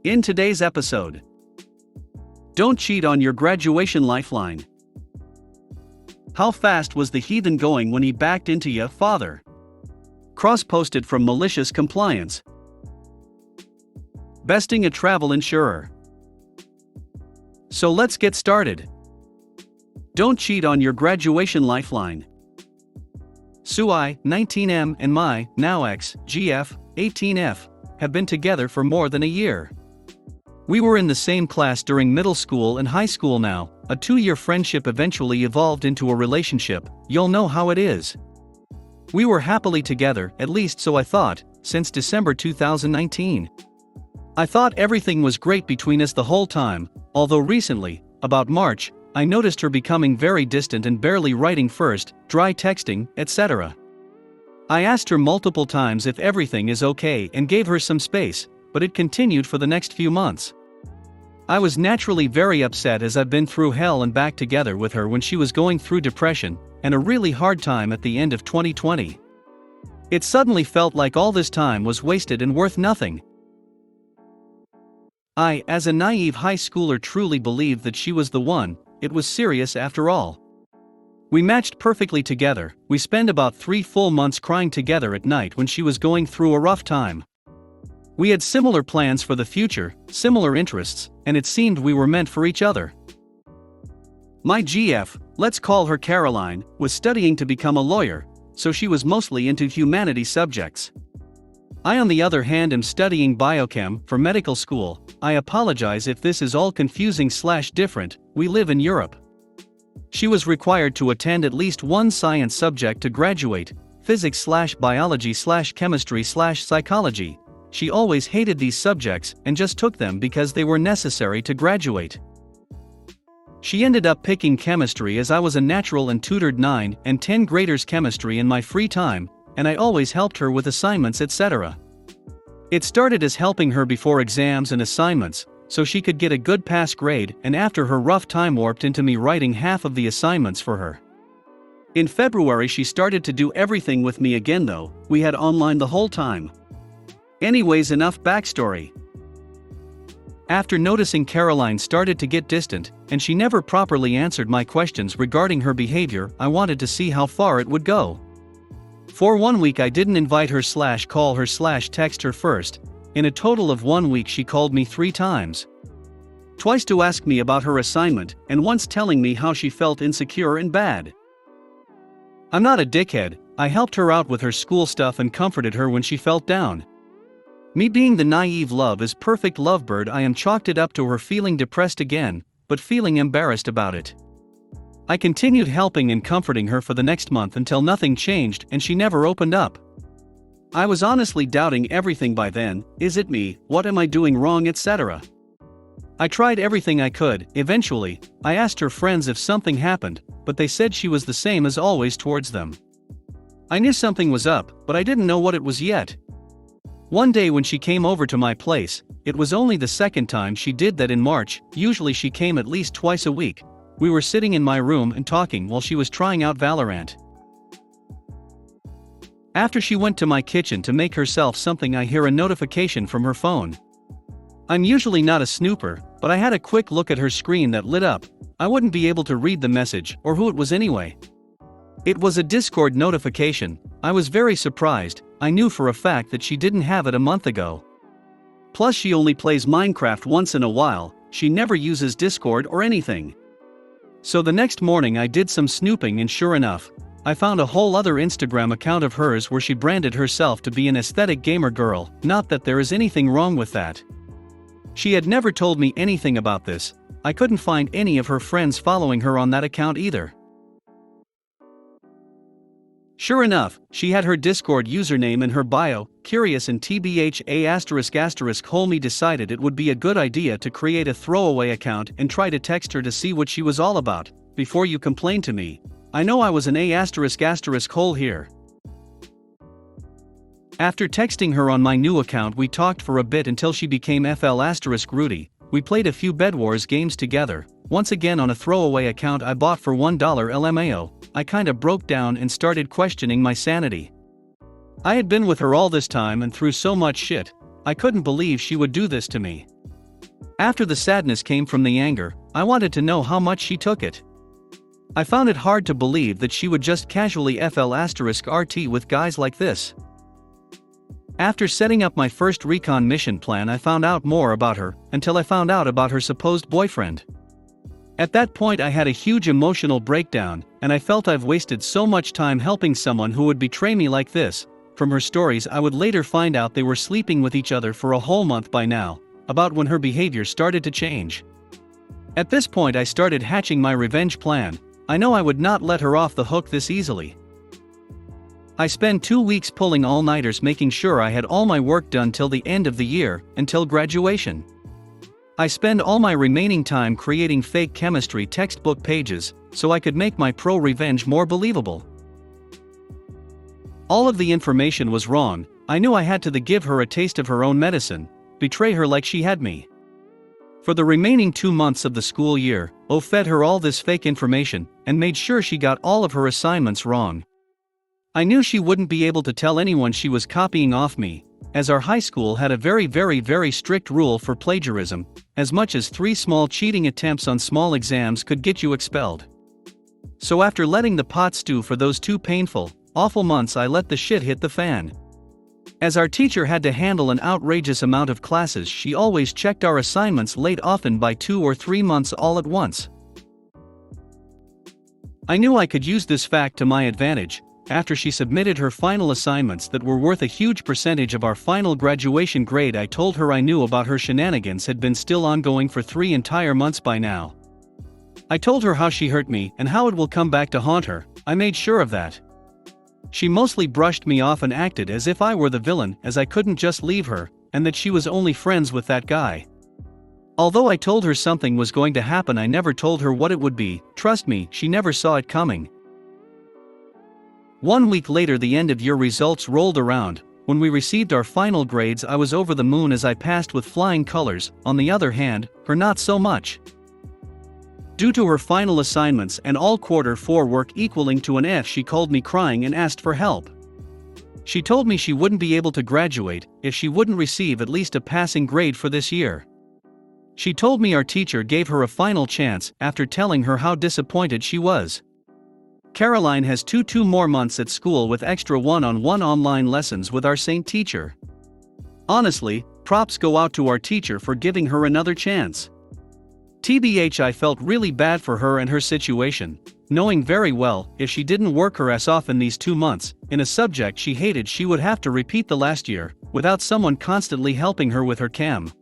In today's episode, don't cheat on your graduation lifeline. How fast was the heathen going when he backed into ya father? Cross-posted from malicious compliance. Besting a travel insurer. So let's get started. Don't cheat on your graduation lifeline. Sui, 19M, and my, now ex, GF, 18F, have been together for more than a year. We were in the same class during middle school and high school now. A 2-year friendship eventually evolved into a relationship, you'll know how it is. We were happily together, at least so I thought, since December 2019. I thought everything was great between us the whole time, although recently, about March, I noticed her becoming very distant and barely writing first, dry texting, etc. I asked her multiple times if everything is okay and gave her some space, but it continued for the next few months. I was naturally very upset as I've been through hell and back together with her when she was going through depression and a really hard time at the end of 2020. It suddenly felt like all this time was wasted and worth nothing. I, as a naive high schooler, truly believed that she was the one. It was serious after all. We matched perfectly together. We spent about 3 full months crying together at night when she was going through a rough time. We had similar plans for the future, similar interests, and it seemed we were meant for each other. My GF, let's call her Caroline, was studying to become a lawyer, so she was mostly into humanities subjects. I, on the other hand, am studying biochem for medical school. I apologize if this is all confusing/different, we live in Europe. She was required to attend at least one science subject to graduate, physics/biology/chemistry/psychology. She always hated these subjects and just took them because they were necessary to graduate. She ended up picking chemistry as I was a natural and tutored 9 and 10 graders chemistry in my free time, and I always helped her with assignments, etc. It started as helping her before exams and assignments, so she could get a good pass grade, and after her rough time warped into me writing half of the assignments for her. In February she started to do everything with me again though, we had online the whole time. Anyways, enough backstory. After noticing Caroline started to get distant, and she never properly answered my questions regarding her behavior, I wanted to see how far it would go. For 1 week I didn't invite her/call her/text her first. In a total of 1 week she called me 3 times. Twice to ask me about her assignment, and once telling me how she felt insecure and bad. I'm not a dickhead, I helped her out with her school stuff and comforted her when she felt down. Me being the naive love is perfect lovebird, I am chalked it up to her feeling depressed again, but feeling embarrassed about it. I continued helping and comforting her for the next month until nothing changed and she never opened up. I was honestly doubting everything by then. Is it me? What am I doing wrong, etc. I tried everything I could. Eventually, I asked her friends if something happened, but they said she was the same as always towards them. I knew something was up, but I didn't know what it was yet. One day when she came over to my place, it was only the second time she did that in March. Usually she came at least twice a week. We were sitting in my room and talking while she was trying out Valorant. After she went to my kitchen to make herself something, I hear a notification from her phone. I'm usually not a snooper, but I had a quick look at her screen that lit up. I wouldn't be able to read the message or who it was anyway. It was a Discord notification. I was very surprised. I knew for a fact that she didn't have it a month ago. Plus she only plays Minecraft once in a while, she never uses Discord or anything. So the next morning I did some snooping and sure enough, I found a whole other Instagram account of hers where she branded herself to be an aesthetic gamer girl, not that there is anything wrong with that. She had never told me anything about this. I couldn't find any of her friends following her on that account either. Sure enough, she had her Discord username in her bio. Curious and TBHA***, Holme decided it would be a good idea to create a throwaway account and try to text her to see what she was all about. Before you complain to me, I know I was an hole here. After texting her on my new account, we talked for a bit until she became FL**Rudy. We played a few Bed Wars games together, once again on a throwaway account I bought for $1 LMAO. I kinda broke down and started questioning my sanity. I had been with her all this time and through so much shit, I couldn't believe she would do this to me. After the sadness came from the anger, I wanted to know how much she took it. I found it hard to believe that she would just casually FL*RT with guys like this. After setting up my first recon mission plan, I found out more about her, until I found out about her supposed boyfriend. At that point I had a huge emotional breakdown, and I felt I've wasted so much time helping someone who would betray me like this. From her stories I would later find out they were sleeping with each other for a whole month by now, about when her behavior started to change. At this point I started hatching my revenge plan. I know I would not let her off the hook this easily. I spent 2 weeks pulling all-nighters making sure I had all my work done till the end of the year, until graduation. I spend all my remaining time creating fake chemistry textbook pages, so I could make my ProRevenge more believable. All of the information was wrong. I knew I had to give her a taste of her own medicine, betray her like she had me. For the remaining 2 months of the school year, I fed her all this fake information, and made sure she got all of her assignments wrong. I knew she wouldn't be able to tell anyone she was copying off me, as our high school had a very strict rule for plagiarism. As much as 3 small cheating attempts on small exams could get you expelled. So after letting the pot stew for those 2 painful, awful months, I let the shit hit the fan. As our teacher had to handle an outrageous amount of classes, she always checked our assignments late, often by 2 or 3 months all at once. I knew I could use this fact to my advantage. After she submitted her final assignments that were worth a huge percentage of our final graduation grade, I told her I knew about her shenanigans had been still ongoing for 3 entire months by now. I told her how she hurt me and how it will come back to haunt her. I made sure of that. She mostly brushed me off and acted as if I were the villain, as I couldn't just leave her, and that she was only friends with that guy. Although I told her something was going to happen, I never told her what it would be. Trust me, she never saw it coming. 1 week later, the end-of-year results rolled around. When we received our final grades, I was over the moon as I passed with flying colors. On the other hand, her not so much. Due to her final assignments and all quarter 4 work equaling to an F, she called me crying and asked for help. She told me she wouldn't be able to graduate if she wouldn't receive at least a passing grade for this year. She told me our teacher gave her a final chance after telling her how disappointed she was. Caroline has 2 more months at school with extra one-on-one online lessons with our Saint teacher. Honestly, props go out to our teacher for giving her another chance. TBH, I felt really bad for her and her situation, knowing very well if she didn't work her ass off in these 2 months, in a subject she hated, she would have to repeat the last year, without someone constantly helping her with her chem.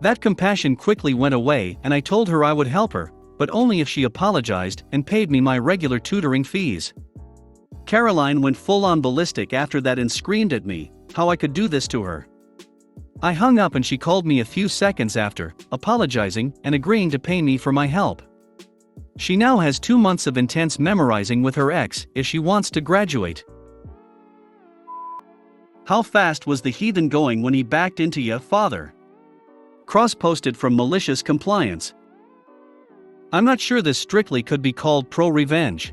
That compassion quickly went away, and I told her I would help her, but only if she apologized and paid me my regular tutoring fees. Caroline went full-on ballistic after that and screamed at me how I could do this to her. I hung up and she called me a few seconds after, apologizing and agreeing to pay me for my help. She now has 2 months of intense memorizing with her ex if she wants to graduate. How fast was the heathen going when he backed into ya, father? Cross-posted from malicious compliance. I'm not sure this strictly could be called ProRevenge.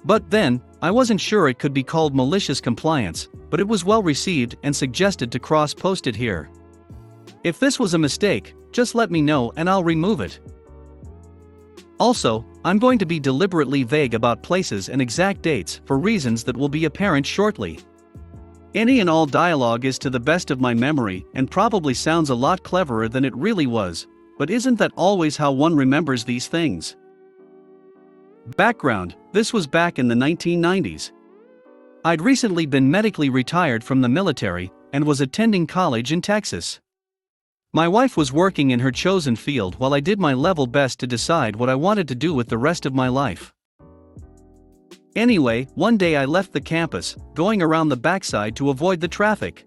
But then, I wasn't sure it could be called malicious compliance, but it was well received and suggested to cross-post it here. If this was a mistake, just let me know and I'll remove it. Also, I'm going to be deliberately vague about places and exact dates for reasons that will be apparent shortly. Any and all dialogue is to the best of my memory and probably sounds a lot cleverer than it really was, but isn't that always how one remembers these things? Background: this was back in the 1990s. I'd recently been medically retired from the military and was attending college in Texas. My wife was working in her chosen field while I did my level best to decide what I wanted to do with the rest of my life. Anyway, one day I left the campus, going around the backside to avoid the traffic.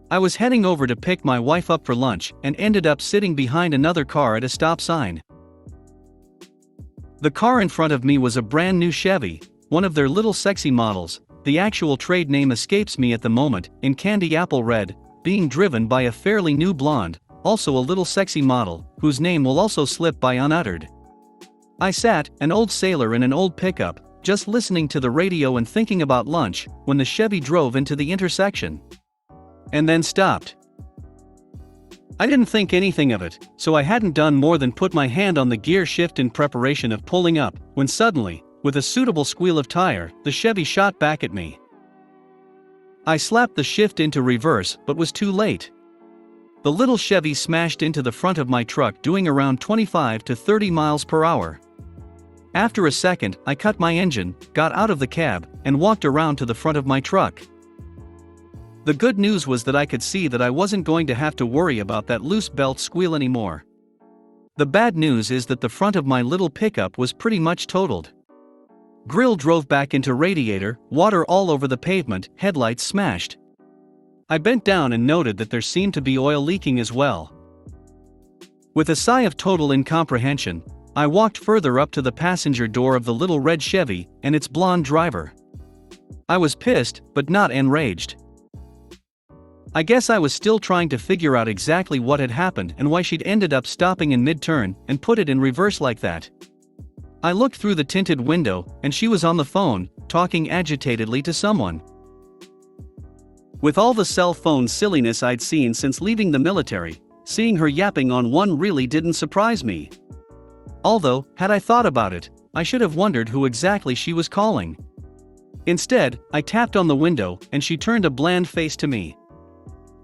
I was heading over to pick my wife up for lunch and ended up sitting behind another car at a stop sign. The car in front of me was a brand new Chevy, one of their little sexy models, the actual trade name escapes me at the moment, in candy apple red, being driven by a fairly new blonde, also a little sexy model, whose name will also slip by unuttered. I sat, an old sailor in an old pickup, just listening to the radio and thinking about lunch, when the Chevy drove into the intersection. And then stopped. I didn't think anything of it, so I hadn't done more than put my hand on the gear shift in preparation of pulling up, when suddenly, with a suitable squeal of tire, the Chevy shot back at me. I slapped the shift into reverse but was too late. The little Chevy smashed into the front of my truck doing around 25 to 30 miles per hour. After a second, I cut my engine, got out of the cab, and walked around to the front of my truck. The good news was that I could see that I wasn't going to have to worry about that loose belt squeal anymore. The bad news is that the front of my little pickup was pretty much totaled. Grill drove back into radiator, water all over the pavement, headlights smashed. I bent down and noted that there seemed to be oil leaking as well. With a sigh of total incomprehension, I walked further up to the passenger door of the little red Chevy and its blonde driver. I was pissed, but not enraged. I guess I was still trying to figure out exactly what had happened and why she'd ended up stopping in mid-turn and put it in reverse like that. I looked through the tinted window, and she was on the phone, talking agitatedly to someone. With all the cell phone silliness I'd seen since leaving the military, seeing her yapping on one really didn't surprise me. Although, had I thought about it, I should have wondered who exactly she was calling. Instead, I tapped on the window, and she turned a bland face to me.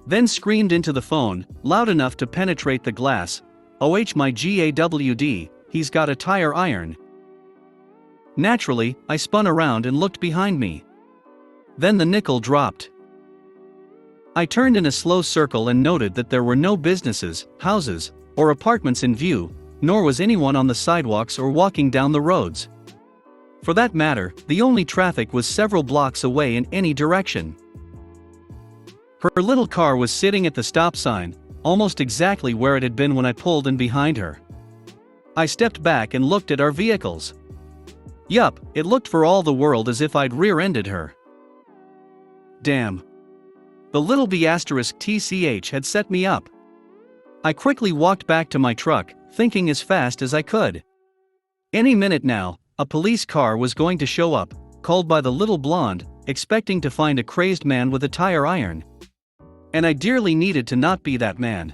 Then screamed into the phone, loud enough to penetrate the glass, "Oh my GAWD, he's got a tire iron." Naturally, I spun around and looked behind me. Then the nickel dropped. I turned in a slow circle and noted that there were no businesses, houses, or apartments in view, nor was anyone on the sidewalks or walking down the roads. For that matter, the only traffic was several blocks away in any direction. Her little car was sitting at the stop sign, almost exactly where it had been when I pulled in behind her. I stepped back and looked at our vehicles. Yup, it looked for all the world as if I'd rear-ended her. Damn. The little B*TCH had set me up. I quickly walked back to my truck, thinking as fast as I could. Any minute now, a police car was going to show up, called by the little blonde, expecting to find a crazed man with a tire iron. And I dearly needed to not be that man.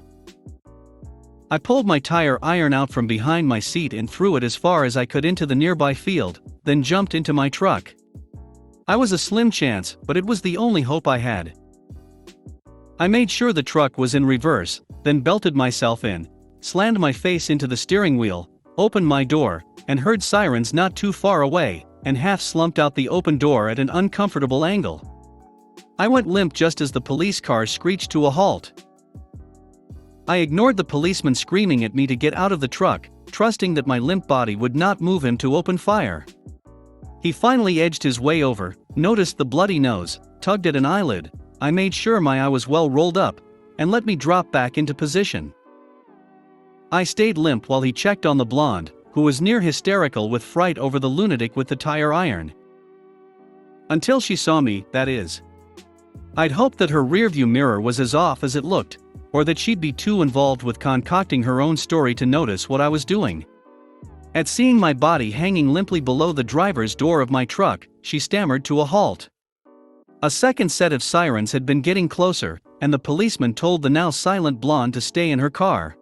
I pulled my tire iron out from behind my seat and threw it as far as I could into the nearby field, then jumped into my truck. I was a slim chance, but it was the only hope I had. I made sure the truck was in reverse, then belted myself in, slammed my face into the steering wheel, opened my door, and heard sirens not too far away, and half slumped out the open door at an uncomfortable angle. I went limp just as the police car screeched to a halt. I ignored the policeman screaming at me to get out of the truck, trusting that my limp body would not move him to open fire. He finally edged his way over, noticed the bloody nose, tugged at an eyelid. I made sure my eye was well rolled up, and let me drop back into position. I stayed limp while he checked on the blonde, who was near hysterical with fright over the lunatic with the tire iron. Until she saw me, that is. I'd hoped that her rearview mirror was as off as it looked, or that she'd be too involved with concocting her own story to notice what I was doing. At seeing my body hanging limply below the driver's door of my truck, she stammered to a halt. A second set of sirens had been getting closer, and the policeman told the now silent blonde to stay in her car.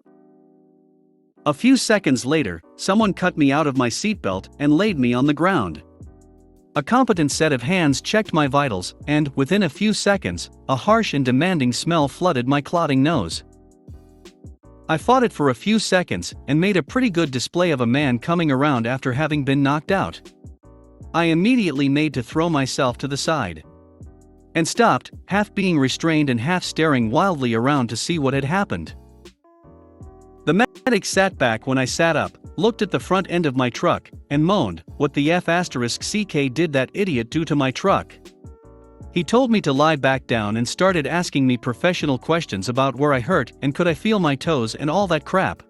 A few seconds later, someone cut me out of my seatbelt and laid me on the ground. A competent set of hands checked my vitals, and, within a few seconds, a harsh and demanding smell flooded my clotting nose. I fought it for a few seconds, and made a pretty good display of a man coming around after having been knocked out. I immediately made to throw myself to the side. And stopped, half being restrained and half staring wildly around to see what had happened. The medic sat back when I sat up, looked at the front end of my truck, and moaned, "What the F***ck did that idiot do to my truck?" He told me to lie back down and started asking me professional questions about where I hurt and could I feel my toes and all that crap.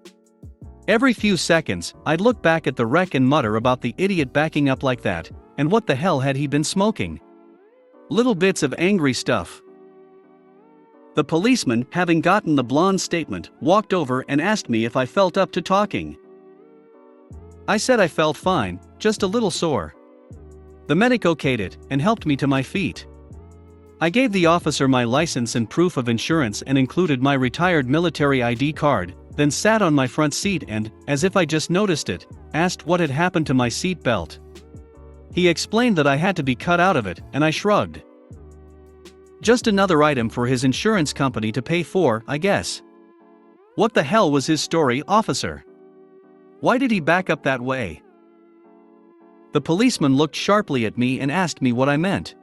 Every few seconds, I'd look back at the wreck and mutter about the idiot backing up like that, and what the hell had he been smoking? Little bits of angry stuff. The policeman, having gotten the blonde's statement, walked over and asked me if I felt up to talking. I said I felt fine, just a little sore. The medic okayed it and helped me to my feet. I gave the officer my license and proof of insurance and included my retired military ID card, then sat on my front seat and, as if I just noticed it, asked what had happened to my seat belt. He explained that I had to be cut out of it, and I shrugged. Just another item for his insurance company to pay for, I guess. What the hell was his story, officer? Why did he back up that way? The policeman looked sharply at me and asked me what I meant.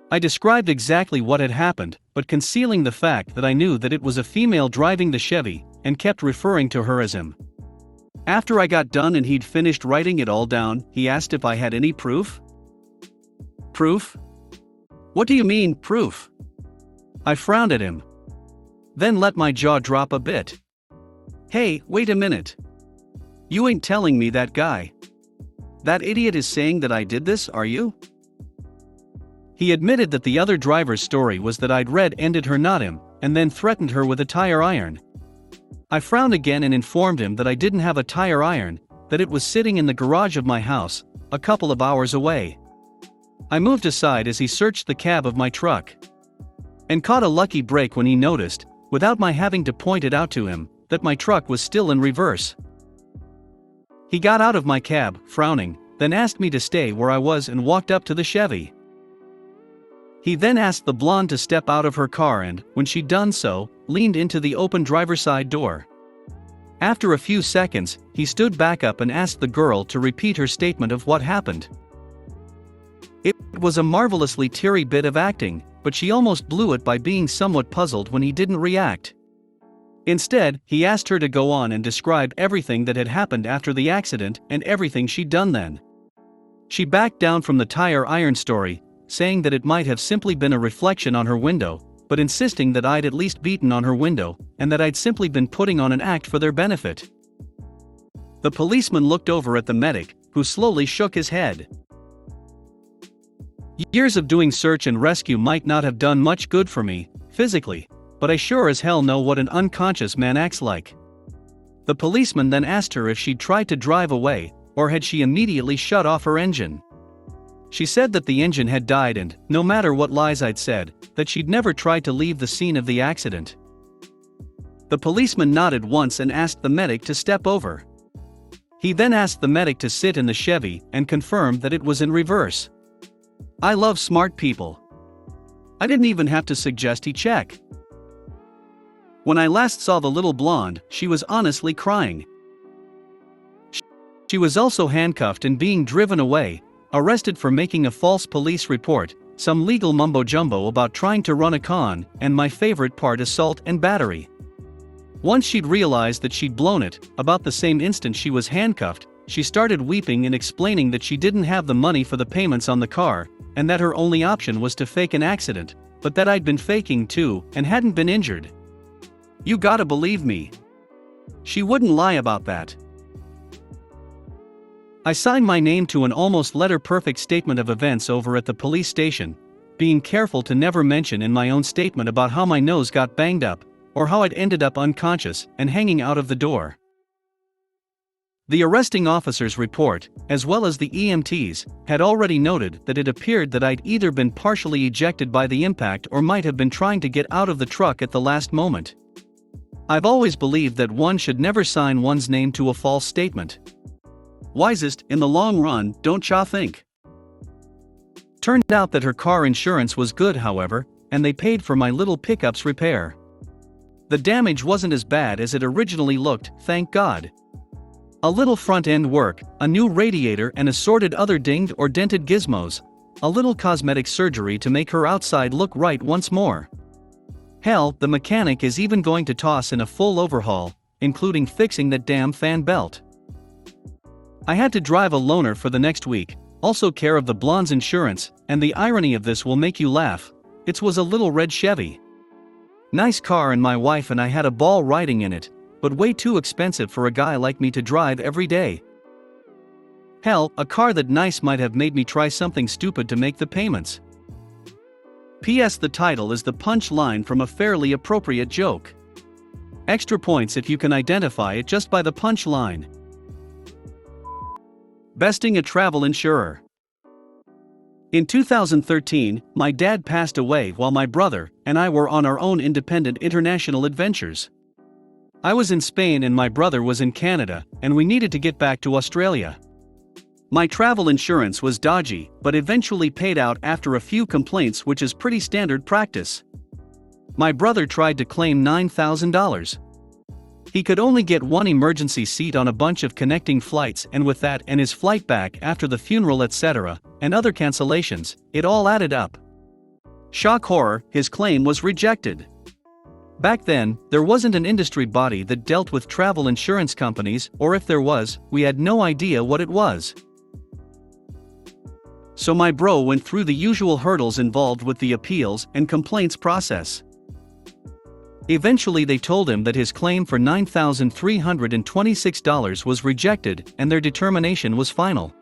I described exactly what had happened, but concealing the fact that I knew that it was a female driving the Chevy, and kept referring to her as him. After I got done and he'd finished writing it all down, he asked if I had any proof. Proof? What do you mean, proof? I frowned at him. Then let my jaw drop a bit. Hey, wait a minute. You ain't telling me that guy. That idiot is saying that I did this, are you? He admitted that the other driver's story was that I'd red-ended her, not him, and then threatened her with a tire iron. I frowned again and informed him that I didn't have a tire iron, that it was sitting in the garage of my house, a couple of hours away. I moved aside as he searched the cab of my truck. And caught a lucky break when he noticed, without my having to point it out to him, that my truck was still in reverse. He got out of my cab, frowning, then asked me to stay where I was and walked up to the Chevy. He then asked the blonde to step out of her car and, when she'd done so, leaned into the open driver's side door. After a few seconds, he stood back up and asked the girl to repeat her statement of what happened. It was a marvelously teary bit of acting, but she almost blew it by being somewhat puzzled when he didn't react. Instead, he asked her to go on and describe everything that had happened after the accident and everything she'd done then. She backed down from the tire iron story, saying that it might have simply been a reflection on her window, but insisting that I'd at least beaten on her window, and that I'd simply been putting on an act for their benefit. The policeman looked over at the medic, who slowly shook his head. Years of doing search and rescue might not have done much good for me, physically, but I sure as hell know what an unconscious man acts like. The policeman then asked her if she'd tried to drive away, or had she immediately shut off her engine. She said that the engine had died and, no matter what lies I'd said, that she'd never tried to leave the scene of the accident. The policeman nodded once and asked the medic to step over. He then asked the medic to sit in the Chevy and confirmed that it was in reverse. I love smart people. I didn't even have to suggest he check. When I last saw the little blonde, she was honestly crying. She was also handcuffed and being driven away, arrested for making a false police report, some legal mumbo-jumbo about trying to run a con, and my favorite part, assault and battery. Once she'd realized that she'd blown it, about the same instant she was handcuffed, she started weeping and explaining that she didn't have the money for the payments on the car, and that her only option was to fake an accident, but that I'd been faking too, and hadn't been injured. You gotta believe me. She wouldn't lie about that. I signed my name to an almost letter-perfect statement of events over at the police station, being careful to never mention in my own statement about how my nose got banged up, or how I'd ended up unconscious and hanging out of the door. The arresting officer's report, as well as the EMT's, had already noted that it appeared that I'd either been partially ejected by the impact or might have been trying to get out of the truck at the last moment. I've always believed that one should never sign one's name to a false statement. Wisest, in the long run, don't ya think? Turned out that her car insurance was good, however, and they paid for my little pickup's repair. The damage wasn't as bad as it originally looked, thank God. A little front-end work, a new radiator and assorted other dinged or dented gizmos, a little cosmetic surgery to make her outside look right once more. Hell, the mechanic is even going to toss in a full overhaul, including fixing that damn fan belt. I had to drive a loaner for the next week, also care of the blonde's insurance, and the irony of this will make you laugh. It was a little red Chevy. Nice car, and my wife and I had a ball riding in it, but way too expensive for a guy like me to drive every day. Hell, a car that nice might have made me try something stupid to make the payments. P.S. The title is the punch line from a fairly appropriate joke. Extra points if you can identify it just by the punch line. Besting a travel insurer. In 2013, my dad passed away while my brother and I were on our own independent international adventures. I was in Spain and my brother was in Canada, and we needed to get back to Australia. My travel insurance was dodgy, but eventually paid out after a few complaints, which is pretty standard practice. My brother tried to claim $9,000. He could only get one emergency seat on a bunch of connecting flights, and with that and his flight back after the funeral etc., and other cancellations, it all added up. Shock horror, his claim was rejected. Back then, there wasn't an industry body that dealt with travel insurance companies, or if there was, we had no idea what it was. So my bro went through the usual hurdles involved with the appeals and complaints process. Eventually they told him that his claim for $9,326 was rejected and their determination was final.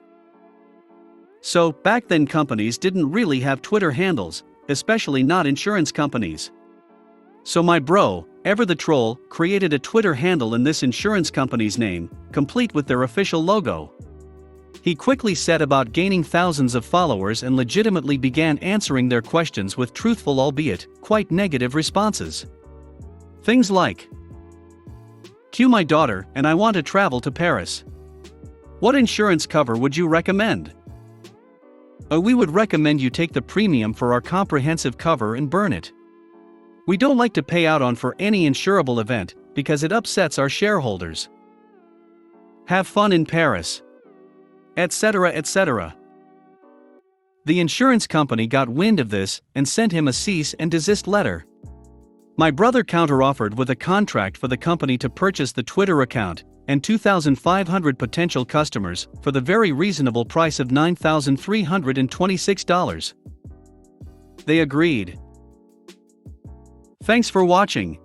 So, back then companies didn't really have Twitter handles, especially not insurance companies. So my bro, Ever the Troll, created a Twitter handle in this insurance company's name, complete with their official logo. He quickly set about gaining thousands of followers and legitimately began answering their questions with truthful albeit quite negative responses. Things like, "Cue my daughter and I want to travel to Paris. What insurance cover would you recommend?" We would recommend you take the premium for our comprehensive cover and burn it. We don't like to pay out on for any insurable event because it upsets our shareholders. Have fun in Paris. Etc. etc. The insurance company got wind of this and sent him a cease and desist letter. My brother counteroffered with a contract for the company to purchase the Twitter account and 2,500 potential customers for the very reasonable price of $9,326. They agreed. Thanks for watching.